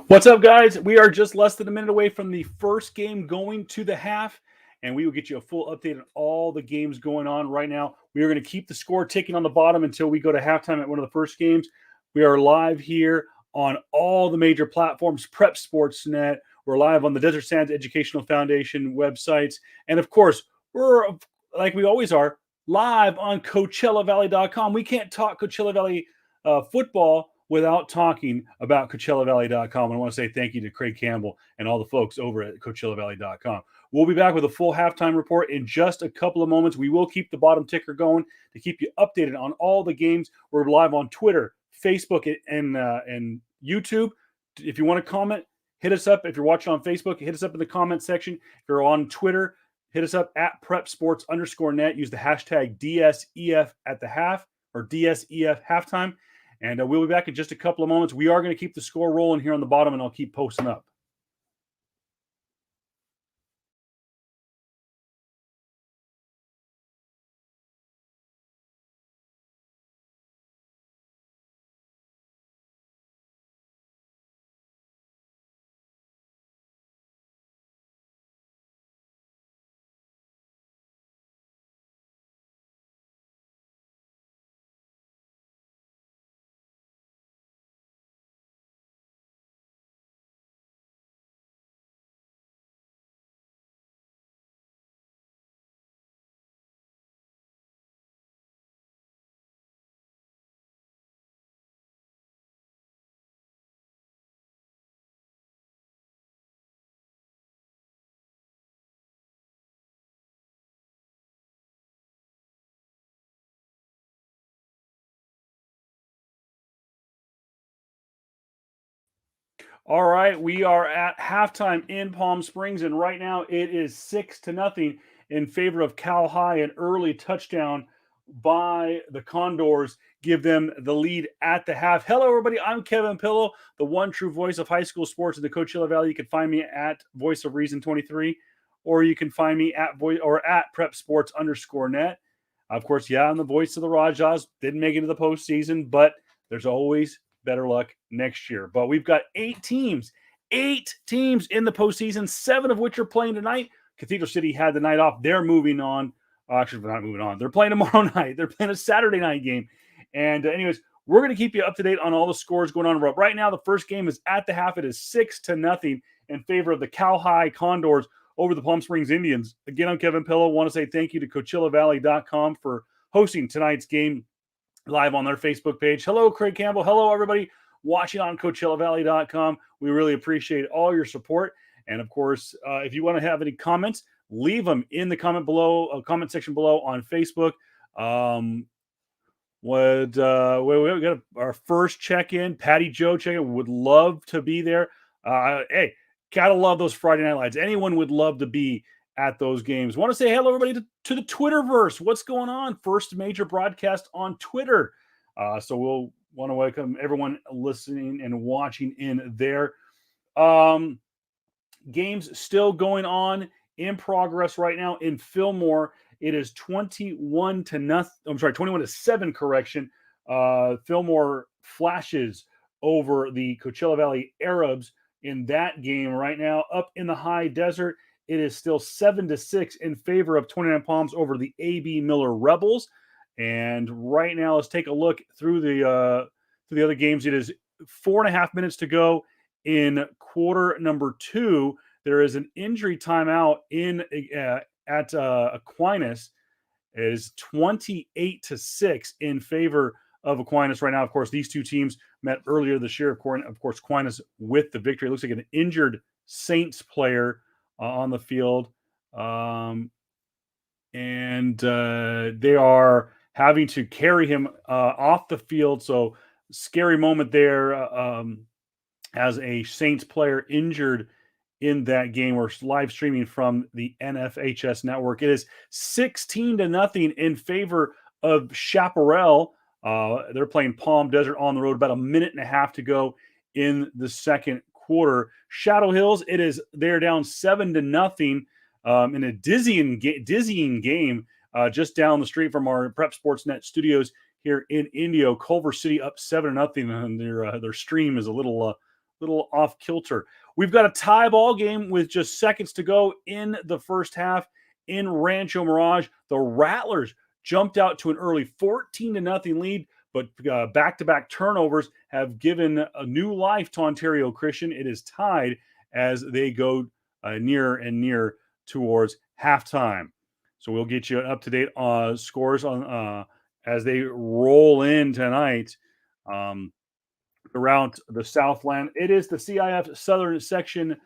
What's up, guys? We are just less than a minute away from the first game going to the half, and we will get you a full update on all the games going on right now. We are going to keep the score ticking on the bottom until we go to halftime at one of the first games. We are live here on all the major platforms, Prep Sportsnet. We're live on the Desert Sands Educational Foundation websites. And of course, we're, like we always are, live on CoachellaValley.com. We can't talk Coachella Valley football without talking about CoachellaValley.com. And I want to say thank you to Craig Campbell and all the folks over at CoachellaValley.com. We'll be back with a full halftime report in just a couple of moments. We will keep the bottom ticker going to keep you updated on all the games. We're live on Twitter, Facebook, and YouTube. If you want to comment, hit us up. If you're watching on Facebook, hit us up in the comment section. If you're on Twitter, hit us up at PrepSports_net. Use the hashtag DSEF at the half or DSEF halftime. And we'll be back in just a couple of moments. We are going to keep the score rolling here on the bottom, and I'll keep posting up. All right, we are at halftime in Palm Springs, and right now it is 6-0 in favor of Cal High. An early touchdown by the Condors give them the lead at the half. Hello, everybody. I'm Kevin Pillow, the one true voice of high school sports in the Coachella Valley. You can find me at Voice of Reason 23, or you can find me at PrepSports_net. Of course, yeah, I'm the voice of the Rajas. Didn't make it to the postseason, but there's always better luck next year. But we've got eight teams in the postseason, 7 of which are playing tonight. Cathedral City had the night off. They're moving on. Actually, they're not moving on. They're playing tomorrow night. They're playing a Saturday night game. And anyways, we're going to keep you up to date on all the scores going on. Right now, the first game is at the half. It is 6-0 in favor of the Cal High Condors over the Palm Springs Indians. Again, I'm Kevin Pillow. I want to say thank you to CoachellaValley.com for hosting tonight's game live on their Facebook page. Hello, Craig Campbell. Hello, everybody watching on CoachellaValley.com. We really appreciate all your support. And of course, if you want to have any comments, leave them in the comment section below on Facebook. We got our first check-in. Patty Joe check-in. Would love to be there. Hey, gotta love those Friday Night Lights. Anyone would love to be at those games. Want to say hello, everybody, to the Twitterverse. What's going on? First major broadcast on Twitter. So we'll want to welcome everyone listening and watching in there. Games still going on in progress right now in Fillmore. It is 21-7 correction. Fillmore flashes over the Coachella Valley Arabs in that game right now. Up in the high desert, it is still 7-6 in favor of 29 Palms over the A.B. Miller Rebels. And right now, let's take a look through the other games. It is 4.5 minutes to go in quarter number 2. There is an injury timeout at Aquinas. It is 28-6 in favor of Aquinas right now. Of course, these two teams met earlier this year. Of course, Aquinas with the victory. It looks like an injured Saints player on the field. And they are having to carry him off the field. So scary moment there as a Saints player injured in that game. We're live streaming from the NFHS network. It is 16-0 in favor of Chaparral. They're playing Palm Desert on the road. About a minute and a half to go in the second quarter. Shadow Hills, they're down 7-0 in a dizzying game just down the street from our Prep Sportsnet studios here in Indio. Culver City up 7-0, and their stream is a little little off kilter. We've got a tie ball game with just seconds to go in the first half in Rancho Mirage. The Rattlers jumped out to an early 14-0 lead, but back-to-back turnovers have given a new life to Ontario Christian. It is tied as they go nearer and nearer towards halftime. So we'll get you up-to-date scores on as they roll in tonight around the Southland. It is the CIF Southern Section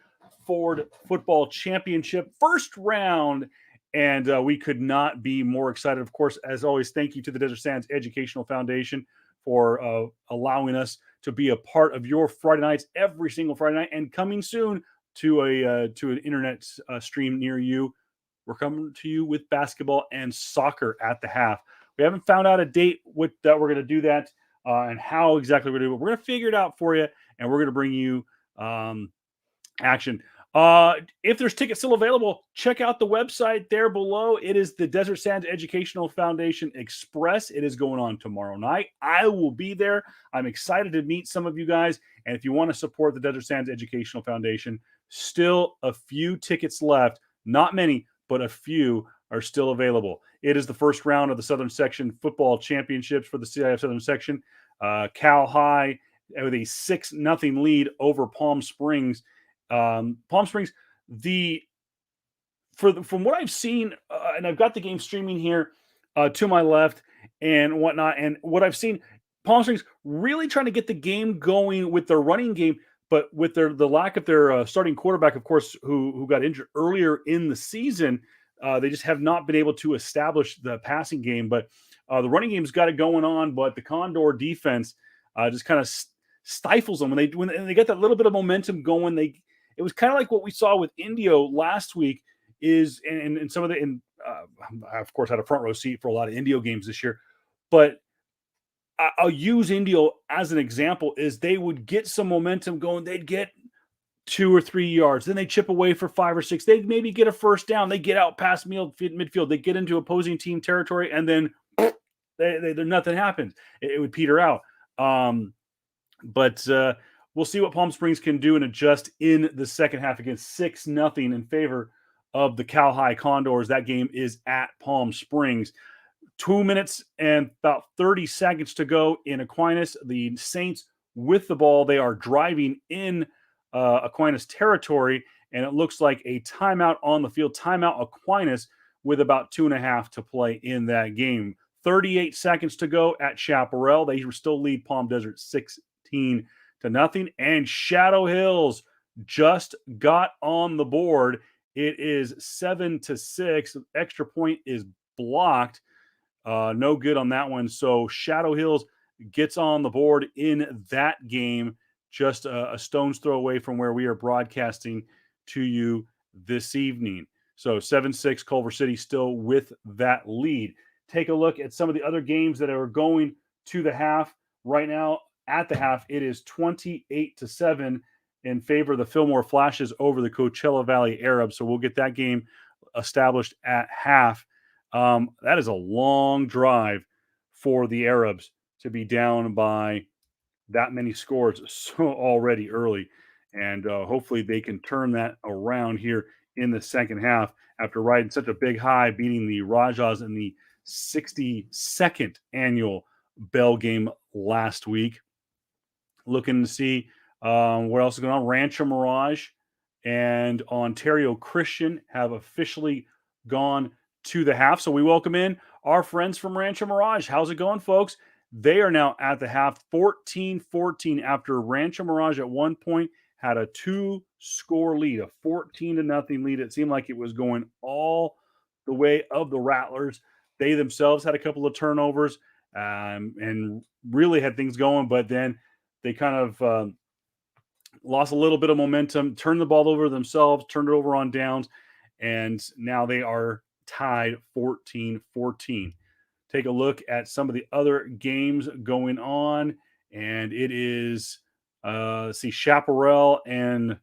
Ford Football Championship first round, and we could not be more excited. Of course, as always, thank you to the Desert Sands Educational Foundation for allowing us to be a part of your Friday nights every single Friday night, and coming soon to an internet stream near you. We're coming to you with basketball and soccer at the half. We haven't found out a date that we're going to do that and how exactly we're going to do it. We're going to figure it out for you, and we're going to bring you action. If there's tickets still available, check out the website there below. It is the Desert Sands Educational Foundation Express. It is going on tomorrow night. I will be there. I'm excited to meet some of you guys. And if you want to support the Desert Sands Educational Foundation, still a few tickets left. Not many, but a few are still available. It is the first round of the Southern Section Football Championships for the CIF Southern Section. Cal High with a 6-0 lead over Palm Springs. Palm Springs, from what I've seen, and I've got the game streaming here to my left and whatnot, and what I've seen, Palm Springs really trying to get the game going with their running game, but with the lack of their starting quarterback, of course, who got injured earlier in the season, they just have not been able to establish the passing game. But the running game's got it going on, but the Condor defense just kind of stifles them when they get that little bit of momentum going. It was kind of like what we saw with Indio last week. And some of I of course had a front row seat for a lot of Indio games this year, but I'll use Indio as an example. Is they would get some momentum going, they'd get 2 or 3 yards, then they chip away for 5 or 6. They'd maybe get a first down. They get out past midfield. They get into opposing team territory, and then nothing happens. It would peter out. But we'll see what Palm Springs can do and adjust in the second half against 6-0 in favor of the Cal High Condors. That game is at Palm Springs. 2 minutes and about 30 seconds to go in Aquinas. The Saints with the ball. They are driving in Aquinas territory, and it looks like a timeout on the field. Timeout Aquinas with about 2.5 to play in that game. 38 seconds to go at Chaparral. They still lead Palm Desert 16-0. And Shadow Hills just got on the board. It is 7-6. Extra point is blocked. No good on that one. So Shadow Hills gets on the board in that game, just a stone's throw away from where we are broadcasting to you this evening. So 7-6, Culver City still with that lead. Take a look at some of the other games that are going to the half right now. At the half, it is 28-7 in favor of the Fillmore Flashes over the Coachella Valley Arabs. So we'll get that game established at half. That is a long drive for the Arabs to be down by that many scores so already early. And hopefully they can turn that around here in the second half after riding such a big high, beating the Rajas in the 62nd annual Bell game last week. Looking to see what else is going on. Rancho Mirage and Ontario Christian have officially gone to the half. So we welcome in our friends from Rancho Mirage. How's it going, folks? They are now at the half, 14-14, after Rancho Mirage at one point had a 2-score lead, a 14-0 lead. It seemed like it was going all the way of the Rattlers. They themselves had a couple of turnovers and really had things going, but then they kind of lost a little bit of momentum, turned the ball over themselves, turned it over on downs, and now they are tied 14-14. Take a look at some of the other games going on, and it is, Chaparral and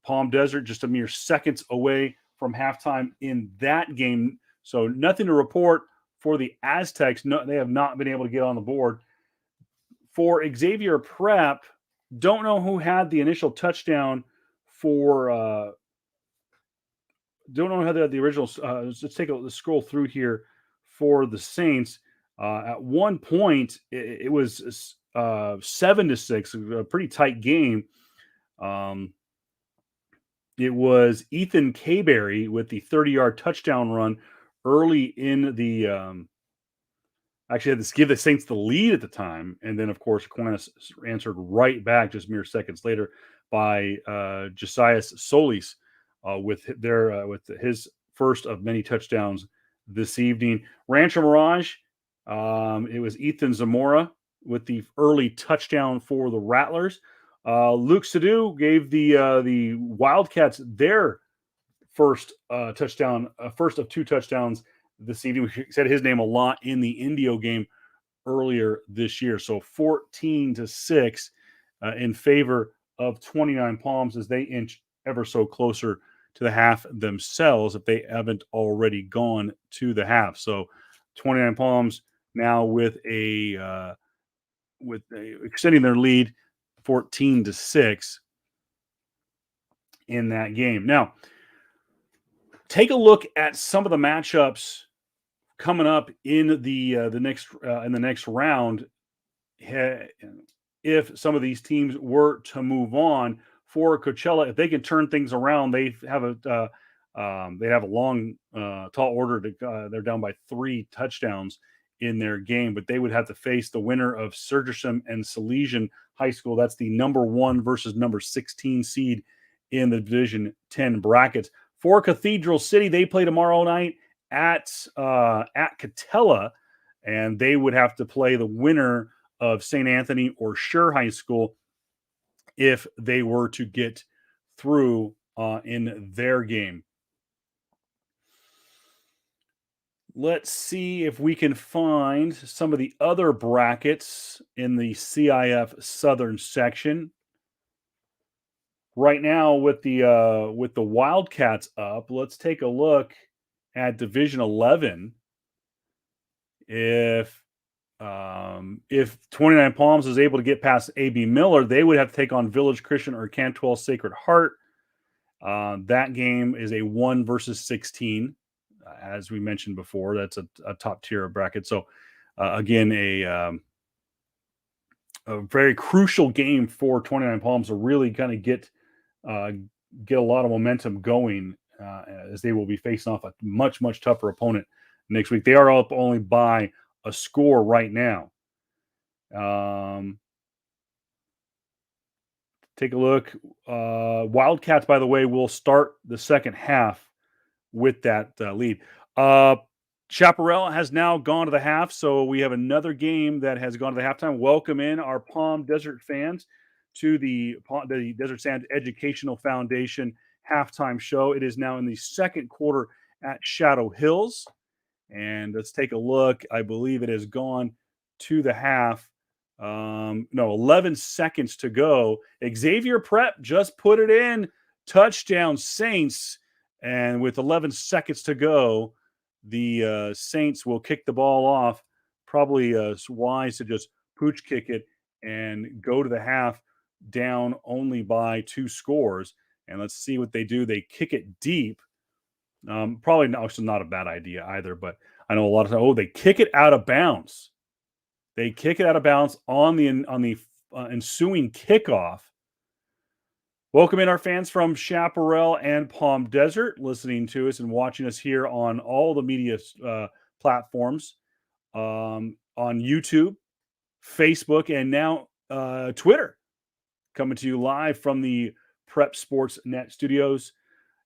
Palm Desert just a mere seconds away from halftime in that game. So nothing to report for the Aztecs. No, they have not been able to get on the board. For Xavier Prep, Don't know who had the initial touchdown for. Don't know how the original. Let's take a scroll through here for the Saints. At one point, it was 7-6, a pretty tight game. It was Ethan Kayberry with the 30-yard touchdown run early in the. Actually, had to give the Saints the lead at the time, and then of course Aquinas answered right back just mere seconds later by Josiah Solis with his first of many touchdowns this evening. Rancho Mirage, it was Ethan Zamora with the early touchdown for the Rattlers. Luke Sadu gave the Wildcats their first touchdown, first of 2 touchdowns this evening. We said his name a lot in the Indio game earlier this year. So 14-6 in favor of 29 Palms as they inch ever so closer to the half themselves if they haven't already gone to the half. So 29 Palms now with extending their lead 14-6 in that game. Now, take a look at some of the matchups coming up in the next round. If some of these teams were to move on for Coachella, if they can turn things around, they have a long tall order. They're down by 3 touchdowns in their game, but they would have to face the winner of Sergersham and Salesian High School. That's the number 1 versus number 16 seed in the Division 10 brackets. For Cathedral City, they play tomorrow night at Coachella, and they would have to play the winner of St. Anthony or Sure High School if they were to get through in their game. Let's see if we can find some of the other brackets in the CIF Southern section. Right now, with the Wildcats up, let's take a look at Division 11. If 29 Palms is able to get past AB Miller, they would have to take on Village Christian or Cantwell Sacred Heart. That game is a 1 versus 16, as we mentioned before. That's a top tier of bracket. So again, a very crucial game for 29 Palms to really kind of get a lot of momentum going as they will be facing off a much tougher opponent next week. They are up only by a score right now. Take a look. Wildcats, by the way, will start the second half with that lead. Chaparral has now gone to the half, so we have another game that has gone to the halftime. Welcome in our Palm Desert fans to the Desert Sands Educational Foundation halftime show. It is now in the second quarter at Shadow Hills. And let's take a look. I believe it has gone to the half. 11 seconds to go. Xavier Prep just put it in. Touchdown Saints. And with 11 seconds to go, the Saints will kick the ball off. Probably wise to just pooch kick it and go to the half down only by 2 scores. And let's see what they do. They kick it deep. Probably not a bad idea either, but I know a lot of times, they kick it out of bounds. They kick it out of bounds on the ensuing kickoff. Welcome in our fans from Chaparral and Palm Desert, listening to us and watching us here on all the media platforms, on YouTube, Facebook, and now Twitter. Coming to you live from the Prep Sports Net studios.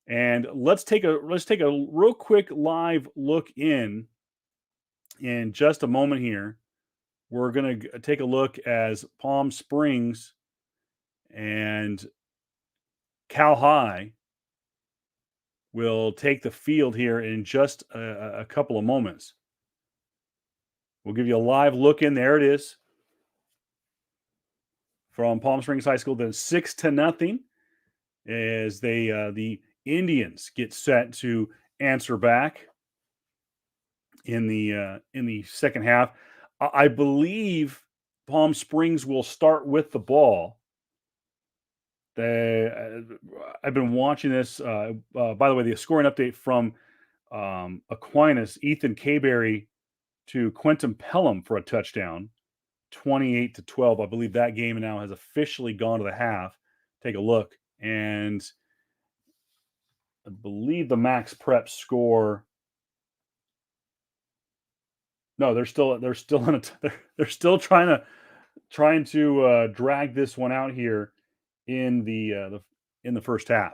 And let's take a real quick live look in just a moment here. We're going to take a look as Palm Springs and Cal High will take the field here in just a couple of moments. We'll give you a live look in. There it is. From Palm Springs High School, then 6-0 as they the Indians get set to answer back in the second half. I believe Palm Springs will start with the ball. I've been watching this. By the way, the scoring update from Aquinas, Ethan Kayberry to Quentin Pelham for a touchdown, 28-12. I believe that game now has officially gone to the half. Take a look, and I believe the Max Prep score. No, they're still in a they're still trying to drag this one out here in the first half.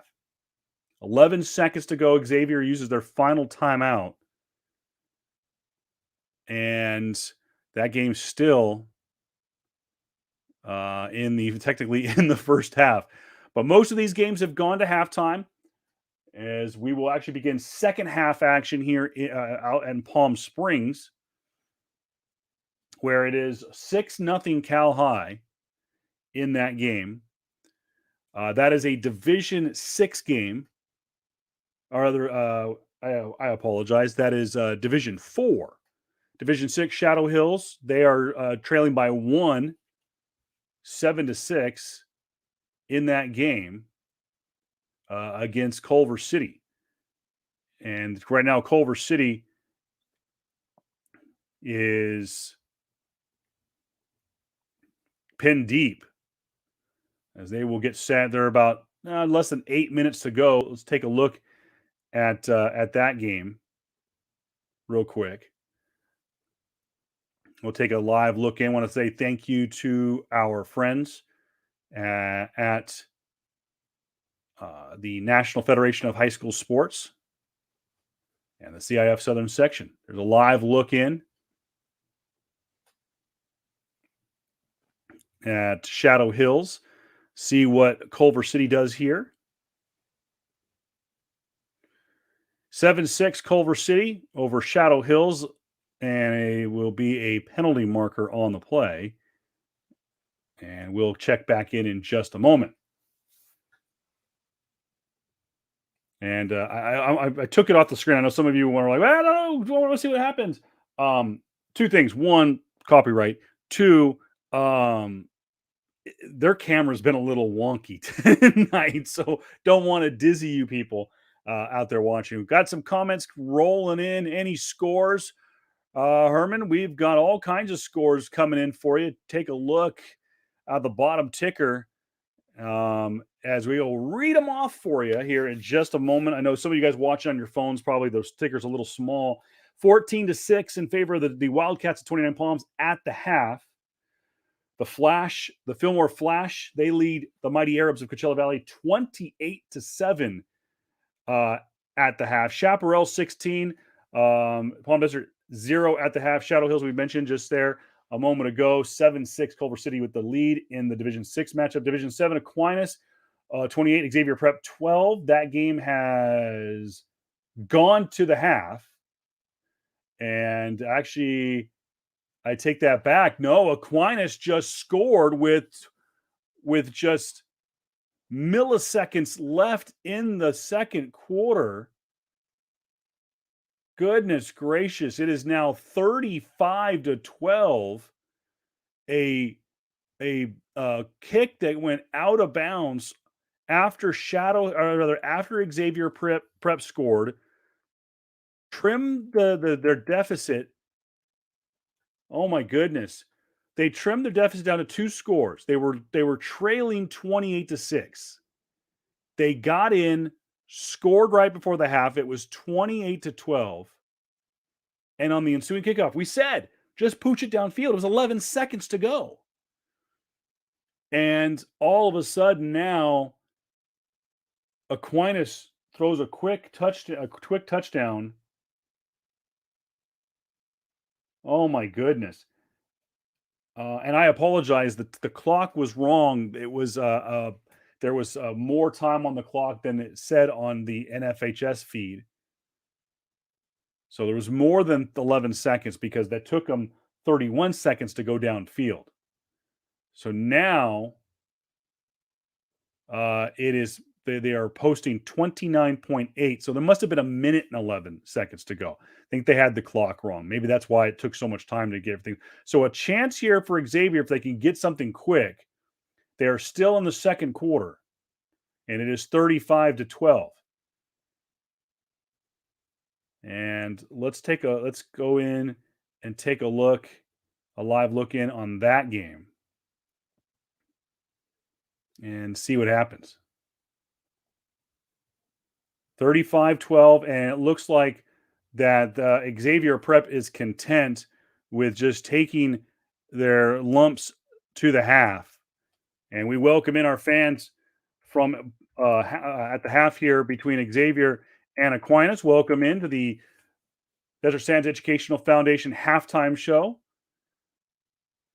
11 seconds to go. Xavier uses their final timeout, and that game's still technically in the first half. But most of these games have gone to halftime, as we will actually begin second half action here out in Palm Springs, where it is 6-0 Cal High in that game. That is a Division 6 game. Or rather, I apologize. That is Division 4. Division 6, Shadow Hills. They are trailing by 1, 7-6 in that game against Culver City. And right now, Culver City is pinned deep, as they will get set. They're about less than 8 minutes to go. Let's take a look at that game real quick. We'll take a live look in. I want to say thank you to our friends at the National Federation of High School Sports and the CIF Southern Section. There's a live look in at Shadow Hills. See what Culver City does here. 7-6 Culver City over Shadow Hills, and it will be a penalty marker on the play. And we'll check back in just a moment. And I took it off the screen. I know some of you were like, well, I don't know, I want to see what happens. Two things. One, copyright. Two, their camera's been a little wonky tonight, so don't want to dizzy you people out there watching. We've got some comments rolling in. Any scores? Herman, we've got all kinds of scores coming in for you. Take a look at the bottom ticker as we will read them off for you here in just a moment. I know some of you guys watching on your phones, probably those tickers a little small. 14-6 in favor of the Wildcats at 29 Palms at the half. The Fillmore Flash, they lead the Mighty Arabs of Coachella Valley 28-7 at the half. Chaparral 16, Palm Desert 0 at the half. Shadow Hills, we mentioned just there a moment ago, 7-6 Culver City with the lead in the Division 6 matchup. Division 7, Aquinas 28, Xavier Prep 12. That game has gone to the half. And actually, I take that back. No, Aquinas just scored with just milliseconds left in the second quarter. Goodness gracious. It is now 35-12. A kick that went out of bounds after after Xavier Prep scored, trimmed their deficit. Oh my goodness. They trimmed their deficit down to 2 scores. They were trailing 28-6. They got in, scored right before the half. It was 28-12. And on the ensuing kickoff, we said, just pooch it downfield. It was 11 seconds to go. And all of a sudden now, Aquinas throws a quick touchdown. Oh my goodness. And I apologize that the clock was wrong. It was there was more time on the clock than it said on the NFHS feed. So there was more than 11 seconds because that took them 31 seconds to go downfield. So now it is they are posting 29.8. So there must have been a minute and 11 seconds to go. I think they had the clock wrong. Maybe that's why it took so much time to get everything. So a chance here for Xavier if they can get something quick. They are still in the second quarter. and it is 35-12. And let's go in and take a live look in on that game and see what happens. 35-12, and it looks like that Xavier Prep is content with just taking their lumps to the half. And we welcome in our fans from at the half here between Xavier and Aquinas. Welcome into the Desert Sands Educational Foundation halftime show,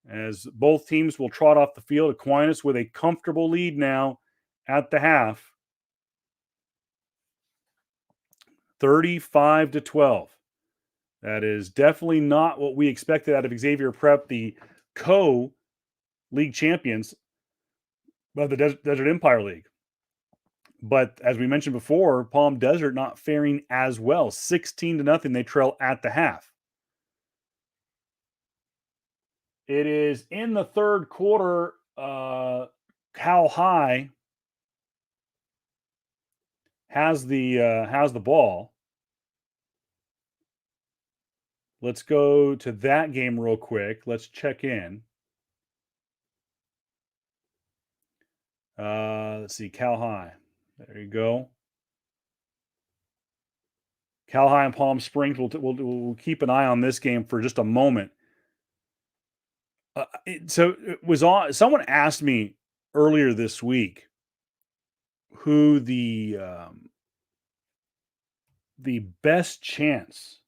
as both teams will trot off the field. Aquinas with a comfortable lead now at the half, 35-12. That is definitely not what we expected out of Xavier Prep, the co-league champions of the Desert Empire League. But as we mentioned before, Palm Desert not faring as well. 16-0, they trail at the half. It is in the third quarter. Cal High has the ball. Let's go to that game real quick. Let's check in. Let's see, Cal High. There you go. Cal High and Palm Springs. We'll keep an eye on this game for just a moment. Someone asked me earlier this week who the best chance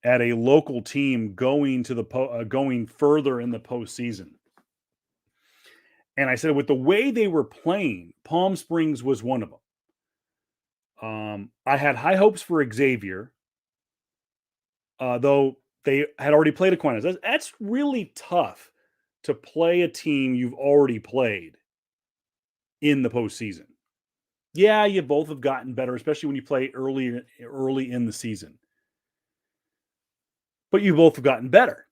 at a local team going to going further in the postseason. And I said, with the way they were playing, Palm Springs was one of them. I had high hopes for Xavier, though they had already played Aquinas. That's really tough to play a team you've already played in the postseason. Yeah, you both have gotten better, especially when you play early in the season. But you both have gotten better.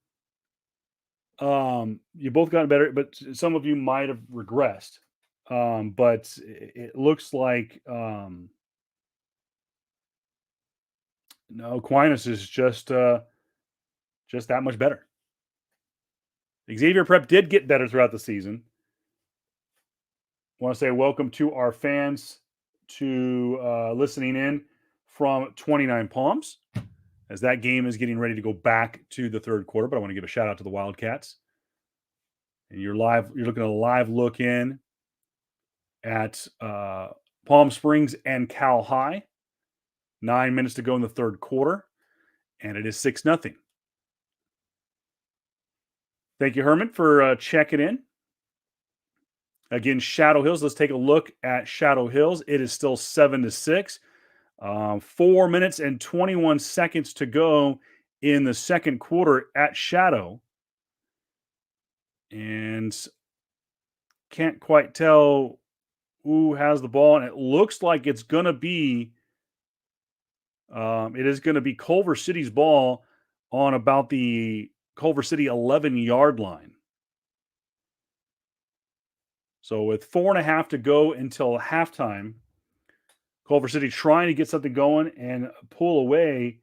You both gotten better, but some of you might have regressed. But it looks like no, Aquinas is just that much better. Xavier Prep did get better throughout the season. I want to say welcome to our fans to listening in from 29 Palms, as that game is getting ready to go back to the third quarter. But I want to give a shout out to the Wildcats. And you're looking at a live look in at Palm Springs and Cal High. 9 minutes to go in the third quarter, and it is 6-0. Thank you, Herman, for checking in. Again, Shadow Hills. Let's take a look at Shadow Hills. It is still 7-6. 4 minutes and 21 seconds to go in the second quarter at Shadow. And can't quite tell who has the ball. And it looks like it's going to be, it is going to be Culver City's ball on about the Culver City 11-yard line. So with 4.5 to go until halftime, Culver City trying to get something going and pull away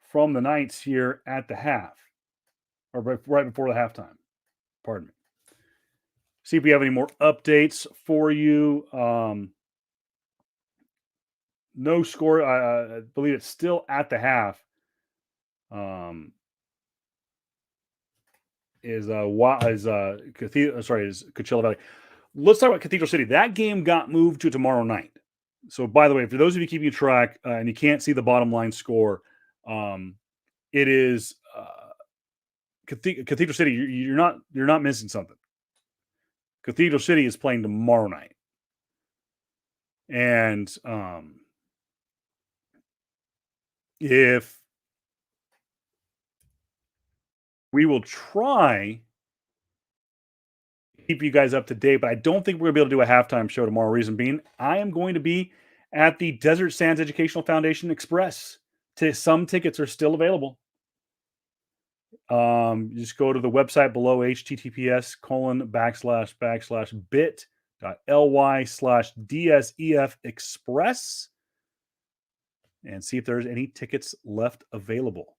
from the Knights here at the half, or right before the halftime. Pardon me. See if we have any more updates for you. No score. I believe it's still at the half. Is Coachella Valley. Let's talk about Cathedral City. That game got moved to tomorrow night. So, by the way, for those of you keeping track and you can't see the bottom line score, it is Cathedral City. You're not missing something. Cathedral City is playing tomorrow night, and if we will try keep you guys up to date, but I don't think we're going to be able to do a halftime show tomorrow. Reason being, I am going to be at the Desert Sands Educational Foundation Express. Some tickets are still available. You just go to the website below, https:// bit.ly/DSEF Express and see if there's any tickets left available.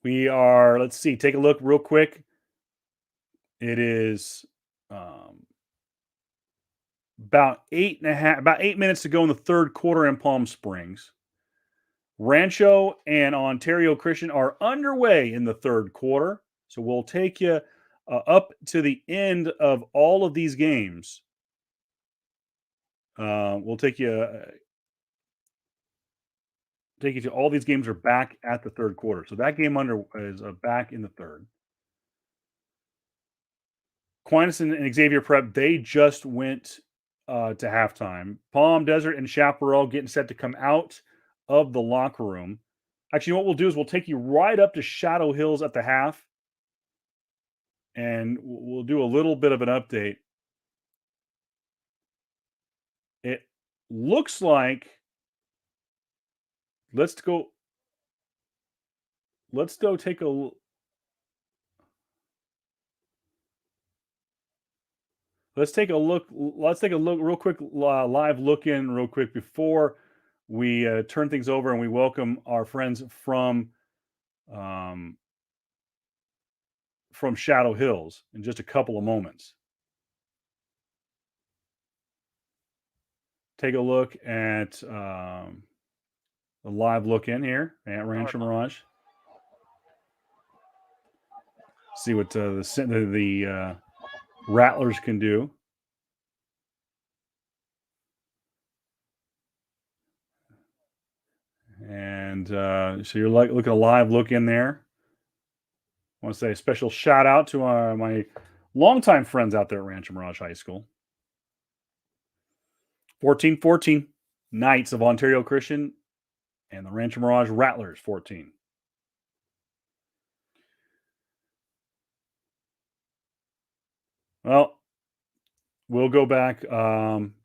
We are, let's see, take a look real quick. It is about 8 minutes to go in the third quarter in Palm Springs. Rancho and Ontario Christian are underway in the third quarter. So we'll take you up to the end of all of these games. We'll take you to all these games are back at the third quarter. So that game under is back in the third. Aquinas and Xavier Prep, they just went to halftime. Palm Desert and Chaparral getting set to come out of the locker room. Actually, what we'll do is we'll take you right up to Shadow Hills at the half, and we'll do a little bit of an update. It looks like let's go take a let's take a look real quick, live look in real quick before we turn things over and we welcome our friends from Shadow Hills in just a couple of moments. Take a look at the live look in here at Rancho Mirage. See what the Rattlers can do. And so you're looking at a live look in there. I want to say a special shout out to my longtime friends out there at Rancho Mirage High School. 14-14, Knights of Ontario Christian and the Rancho Mirage Rattlers 14. Well, we'll go back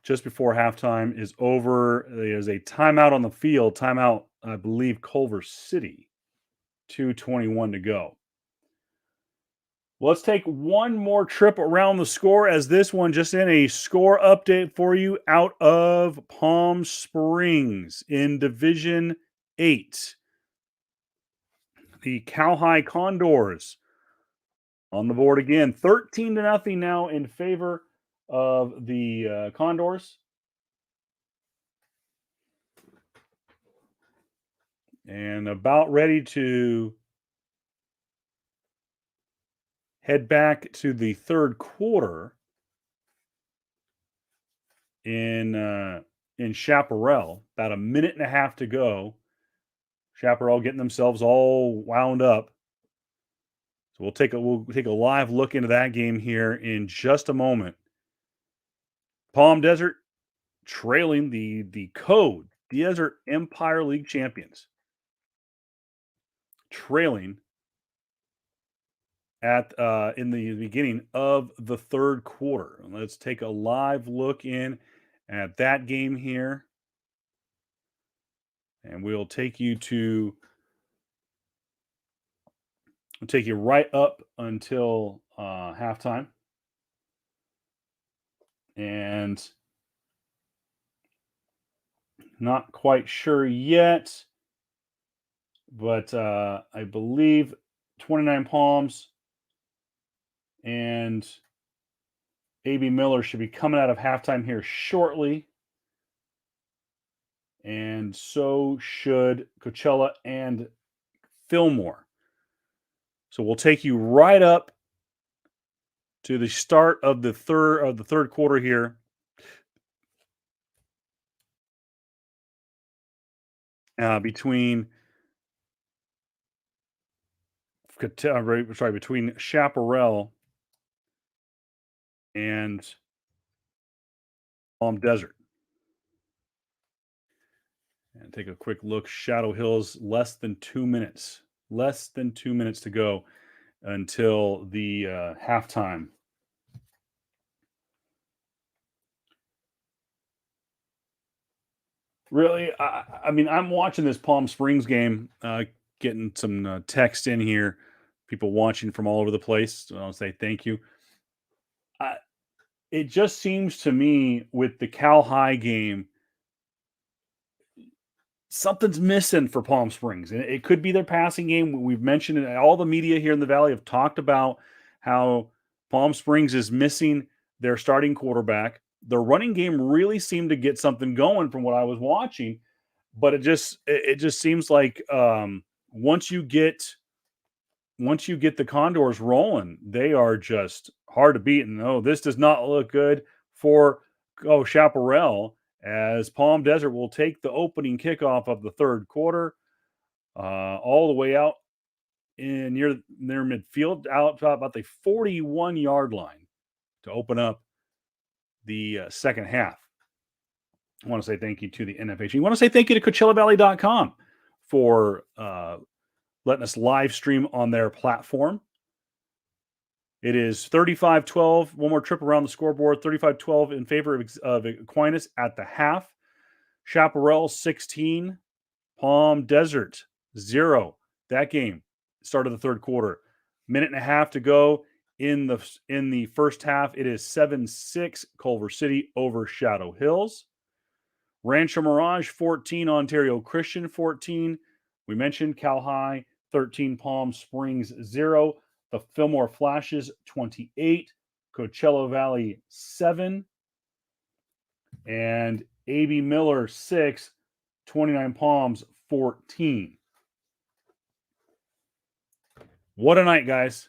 just before halftime is over. There's a timeout on the field. Timeout, I believe, Culver City. 2:21 to go. Let's take one more trip around the score as this one just in a score update for you out of Palm Springs in Division 8. The Cal High Condors on the board again, 13-0 now in favor of the Condors. And about ready to head back to the third quarter in Chaparral. About a minute and a half to go. Chaparral getting themselves all wound up. So we'll take a live look into that game here in just a moment. Palm Desert trailing the Code Desert Empire League champions. Trailing at in the beginning of the third quarter. Let's take a live look in at that game here. And we'll take you right up until halftime. And not quite sure yet, but I believe 29 Palms and A.B. Miller should be coming out of halftime here shortly. And so should Coachella and Fillmore. So we'll take you right up to the start of the third quarter here. Between Chaparral and Palm Desert. And take a quick look. Shadow Hills, less than 2 minutes. Less than 2 minutes to go until the halftime. Really, I mean, I'm watching this Palm Springs game, getting some text in here. people watching from all over the place. So I'll say thank you. It just seems to me with the Cal High game, something's missing for Palm Springs. And it could be their passing game. We've mentioned it. All the media here in the Valley have talked about how Palm Springs is missing their starting quarterback. Their running game really seemed to get something going from what I was watching, but it just seems like once you get the Condors rolling, they are just hard to beat. And no, this does not look good for Chaparral, as Palm Desert will take the opening kickoff of the third quarter all the way out in near midfield, out about the 41-yard line to open up the second half. I want to say thank you to the NFH. I want to say thank you to CoachellaValley.com for letting us live stream on their platform. It is 35-12. One more trip around the scoreboard. 35-12 in favor of Aquinas at the half. Chaparral 16. Palm Desert 0. That game started the third quarter. Minute and a half to go in the first half. It is 7-6 Culver City over Shadow Hills. Rancho Mirage 14. Ontario Christian 14. We mentioned Cal High 13. Palm Springs 0. The Fillmore Flashes 28, Coachella Valley 7, and A.B. Miller 6, 29 Palms 14. What a night, guys.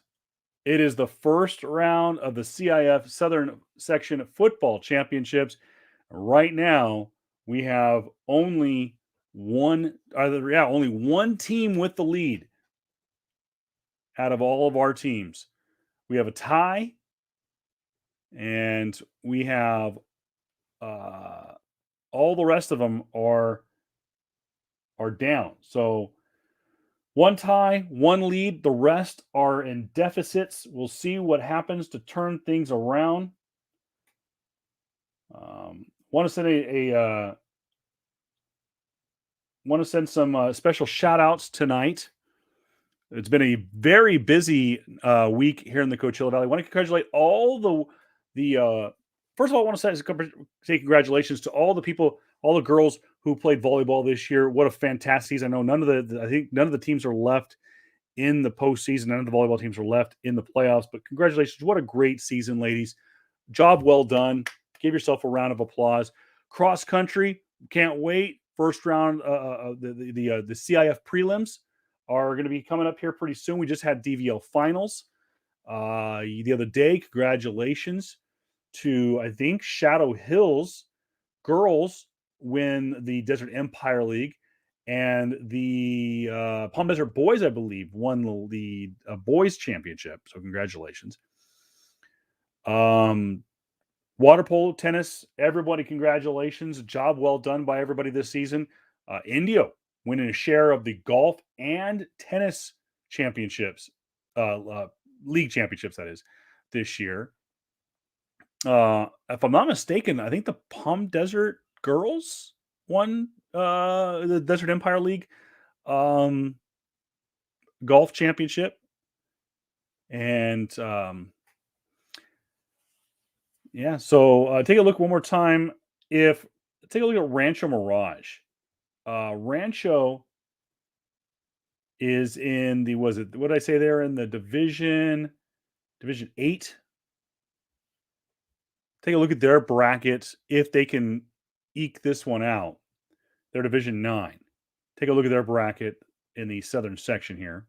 It is the first round of the CIF Southern Section Football Championships. Right now, we have only one team with the lead. Out of all of our teams, we have a tie, and we have all the rest of them are down. So one tie, one lead. The rest are in deficits. We'll see what happens to turn things around. Want to send some special shout outs tonight. It's been a very busy week here in the Coachella Valley. I want to congratulate all the first of all, I want to say congratulations to all the people, all the girls who played volleyball this year. What a fantastic season. I know I think none of the teams are left in the postseason. None of the volleyball teams are left in the playoffs, but congratulations. What a great season, ladies. Job well done. Give yourself a round of applause. Cross country, can't wait. First round, the CIF prelims are going to be coming up here pretty soon. We just had DVL finals the other day. Congratulations to, I think, Shadow Hills girls win the Desert Empire League, and the Palm Desert boys, I believe, won the boys championship. So congratulations. Water polo, tennis, everybody, congratulations. Job well done by everybody this season. Indio winning a share of the golf and tennis championships, league championships, that is, this year. If I'm not mistaken, I think the Palm Desert girls won the Desert Empire League golf championship. And yeah, so take a look one more time. Take a look at Rancho Mirage. Rancho is in the, what did I say there, in the Division 8? Take a look at their bracket. If they can eke this one out, they're Division 9. Take a look at their bracket in the southern section here.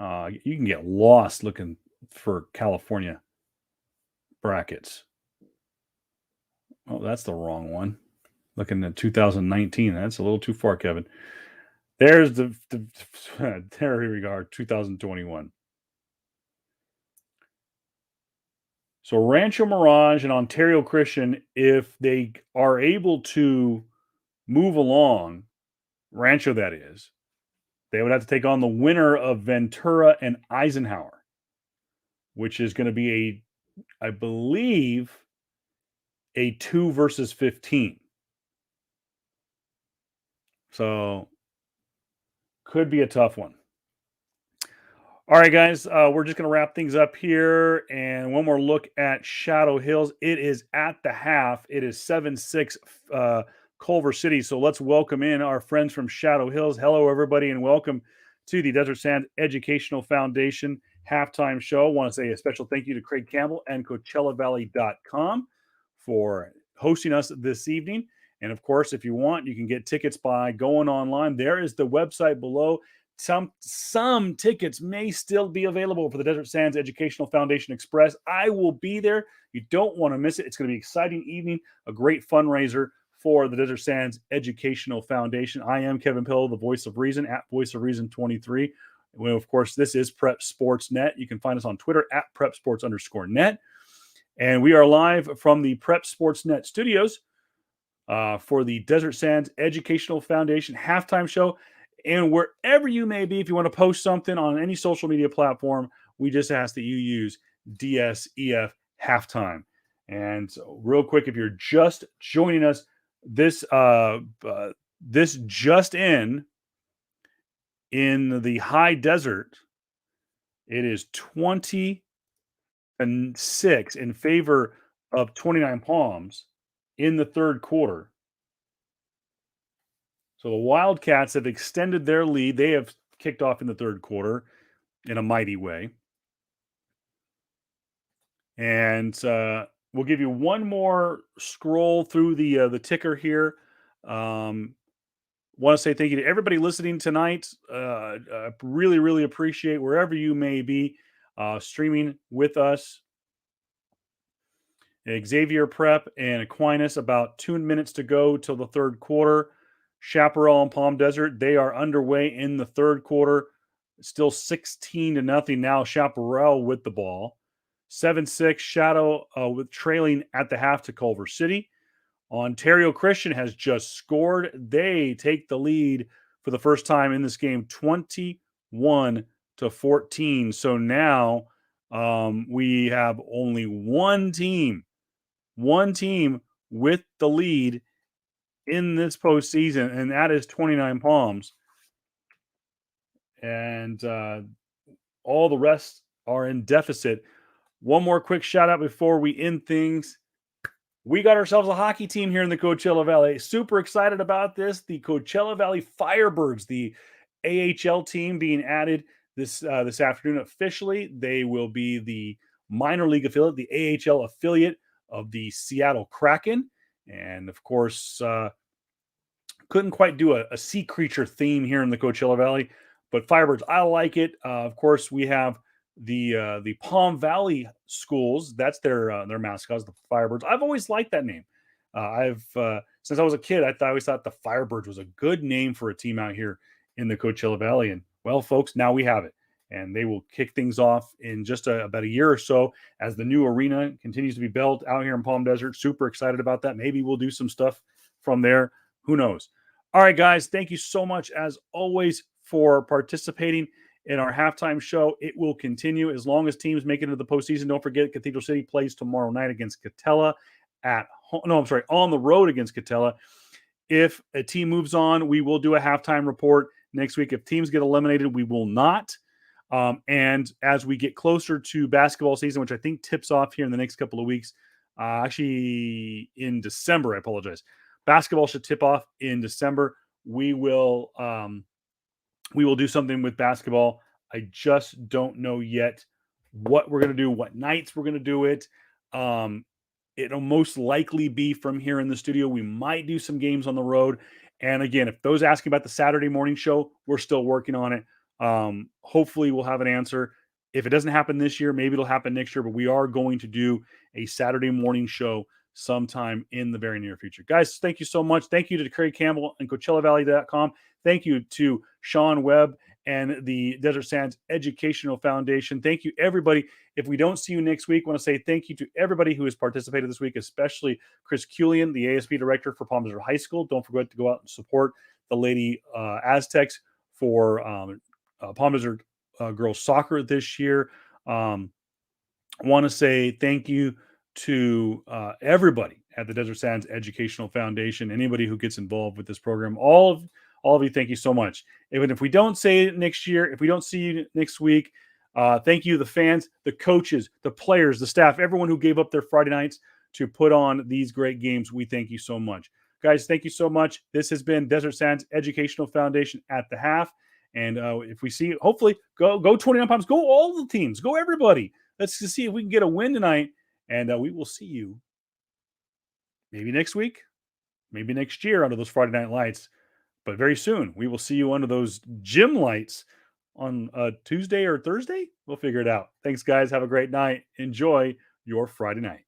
You can get lost looking for California brackets. Oh, that's the wrong one. Looking at 2019. That's a little too far, Kevin. There's there we are, 2021. So Rancho Mirage and Ontario Christian, if they are able to move along, Rancho that is, they would have to take on the winner of Ventura and Eisenhower, which is going to be I believe, a 2 versus 15. So could be a tough one. All right, guys, we're just going to wrap things up here. And one more look at Shadow Hills. It is at the half. It is 7-6 Culver City. So let's welcome in our friends from Shadow Hills. Hello, everybody, and welcome to the Desert Sands Educational Foundation halftime show. I want to say a special thank you to Craig Campbell and CoachellaValley.com for hosting us this evening. And of course, if you want, you can get tickets by going online. There is the website below. Some tickets may still be available for the Desert Sands Educational Foundation Express. I will be there. You don't want to miss it. It's going to be an exciting evening, a great fundraiser for the Desert Sands Educational Foundation. I am Kevin Pillow, the voice of reason, at Voice of Reason 23. Well, of course, this is Prep Sports Net. You can find us on Twitter at PrepSports_net. And we are live from the Prep Sports Net studios for the Desert Sands Educational Foundation halftime show. And wherever you may be, if you want to post something on any social media platform, we just ask that you use DSEF halftime. And so real quick, if you're just joining us, this just in the high desert, it is 20-6 in favor of 29 Palms in the third quarter. So the Wildcats have extended their lead. They have kicked off in the third quarter in a mighty way. And we'll give you one more scroll through the ticker here. Want to say thank you to everybody listening tonight. I really, really appreciate wherever you may be streaming with us. Xavier Prep and Aquinas, about 2 minutes to go till the third quarter. Chaparral and Palm Desert, they are underway in the third quarter. Still 16-0 now. Chaparral with the ball. 7-6 Shadow with trailing at the half to Culver City. Ontario Christian has just scored. They take the lead for the first time in this game, 21-14. So now we have only one team with the lead in this postseason, and that is 29 Palms. And all the rest are in deficit. One more quick shout out before we end things. We got ourselves a hockey team here in the Coachella Valley. Super excited about this. The Coachella Valley Firebirds, the AHL team being added this afternoon officially. They will be the minor league affiliate, the AHL affiliate of the Seattle Kraken. And of course, couldn't quite do a sea creature theme here in the Coachella Valley, but Firebirds, I like it. Of course, we have the Palm Valley schools. That's their mascots, the Firebirds. I've always liked that name. Since I was a kid, I always thought the Firebirds was a good name for a team out here in the Coachella Valley. And well, folks, now we have it. And they will kick things off in just about a year or so as the new arena continues to be built out here in Palm Desert. Super excited about that. Maybe we'll do some stuff from there. Who knows? All right, guys, thank you so much, as always, for participating in our halftime show. It will continue as long as teams make it into the postseason. Don't forget, Cathedral City plays tomorrow night against Coachella on the road against Coachella. If a team moves on, we will do a halftime report next week. If teams get eliminated, we will not. And as we get closer to basketball season, which I think tips off here in the next couple of weeks, actually in December, I apologize. Basketball should tip off in December. We will do something with basketball. I just don't know yet what we're going to do, what nights we're going to do it. It'll most likely be from here in the studio. We might do some games on the road. And again, if those asking about the Saturday morning show, we're still working on it. Hopefully we'll have an answer. If it doesn't happen this year, maybe it'll happen next year, but we are going to do a Saturday morning show sometime in the very near future. Guys, thank you so much. Thank you to Craig Campbell and CoachellaValley.com. Thank you to Sean Webb and the Desert Sands Educational Foundation. Thank you, everybody. If we don't see you next week, I want to say thank you to everybody who has participated this week, especially Chris Culian, the ASB director for Palm Desert High School. Don't forget to go out and support the Lady Aztecs for Palm Desert girls soccer this year. I want to say thank you to everybody at the Desert Sands Educational Foundation, anybody who gets involved with this program. All of you, thank you so much. Even if we don't say it next year, if we don't see you next week, Thank you, the fans, the coaches, the players, the staff, everyone who gave up their Friday nights to put on these great games. We thank you so much. Guys, thank you so much. This has been Desert Sands Educational Foundation at the half. And if we see, hopefully, go 29 Palms, go all the teams, go everybody. Let's just see if we can get a win tonight. And we will see you maybe next week, maybe next year under those Friday night lights. But very soon, we will see you under those gym lights on Tuesday or Thursday. We'll figure it out. Thanks, guys. Have a great night. Enjoy your Friday night.